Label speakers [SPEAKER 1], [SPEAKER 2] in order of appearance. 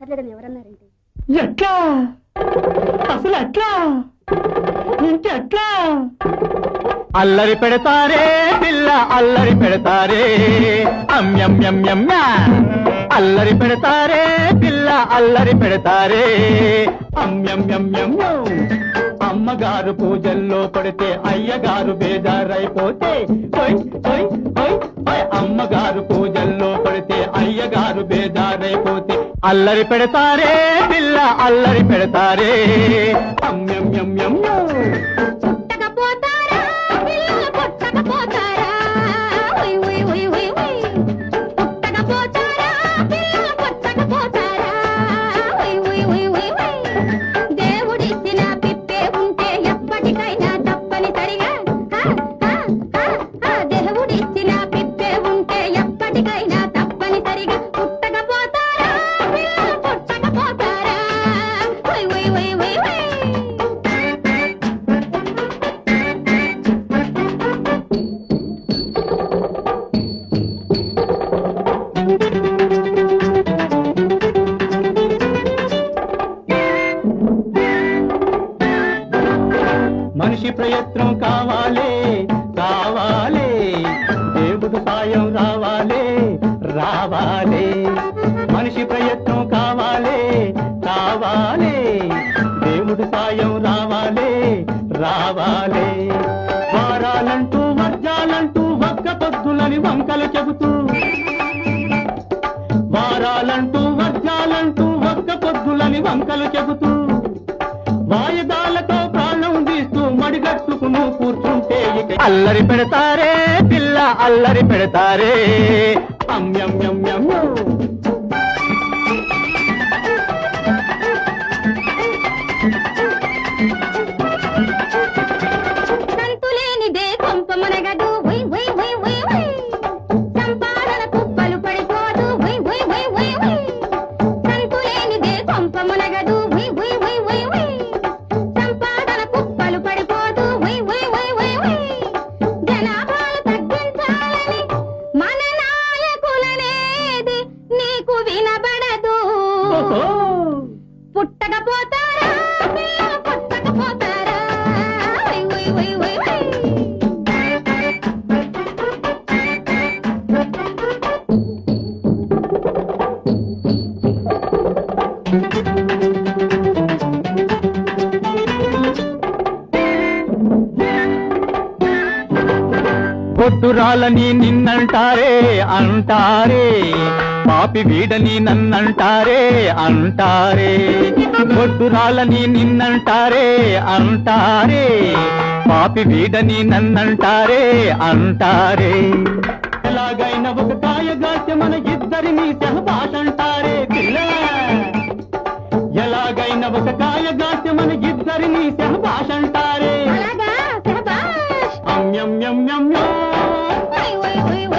[SPEAKER 1] అక్కర్లేదని ఎవరన్నారంటే
[SPEAKER 2] ఎట్లా అసలు ఎట్లా ఇంకెట్లా అల్లరి పెడతారే పిల్ల అల్లరి పెడతారే అమ్యమ్యమ్యమ్య అల్లరి పెడతారే పిల్ల అల్లరి పెడతారే అమ్యమ్యమ్యమ్యం అమ్మగారు పూజల్లో పడితే అయ్యగారు బేజారైపోతే అమ్మగారు పూజల్లో పడితే అయ్యగారు బేజారైపోతే అల్లరి పెడతారే పిల్ల అల్లరి పెడతారే అమ్యమ్యమ్యమ్యం మనిషి ప్రయత్నం కావాలే కావాలే దేవుడు సాయం రావాలే రావాలే మనిషి ప్రయత్నం కావాలే కావాలే దేవుడు సాయం రావాలే రావాలే వారాలంటూ వర్జాలంటూ ఒక్క పొద్దులని వంకలు చెబుతూ వారాలంటూ వర్జాలంటూ ఒక్క పొద్దులని వంకలు చెబుతూ వాయిదాలతో ప్రాణం తీస్తూ మడిగట్టుకును కూర్చుంటే అల్లరి పెడతారే పిల్ల అల్లరి పెడతారే అమ్యమ్యమ్యమ్యం
[SPEAKER 1] సంతులేనిదే కొంప మనగదు సంపాదన కుప్పలు పడిపోదు సంతులేనిదే కొంప మనగదు సంపాదన కుప్పలు పడిపోదు జనాభాలు తగ్గించాలని మన నాయకులనేది నీకు వినబడదు పుట్టకపోతారా పిల్లలు పుట్టకపోతారా
[SPEAKER 2] పొట్టురాలని నిన్నంటారే అంటారే పాపి వీడని నన్నంటారే అంటారే పొట్టురాలని నిన్నంటారే అంటారే పాపి వీడని నన్నంటారే అంటారే ఎలాగైనా ఒక కాయగాస్య మన ఇద్దరిని సహబాష్ అంటారే పిల్ల ఎలాగైనా ఒక కాయగాస్య మన ఇద్దరిని సహబాష్ అంటారే
[SPEAKER 1] అలాగా శభాష్
[SPEAKER 2] అమ్యమ్యమ్యమ్యో
[SPEAKER 1] వై వై వై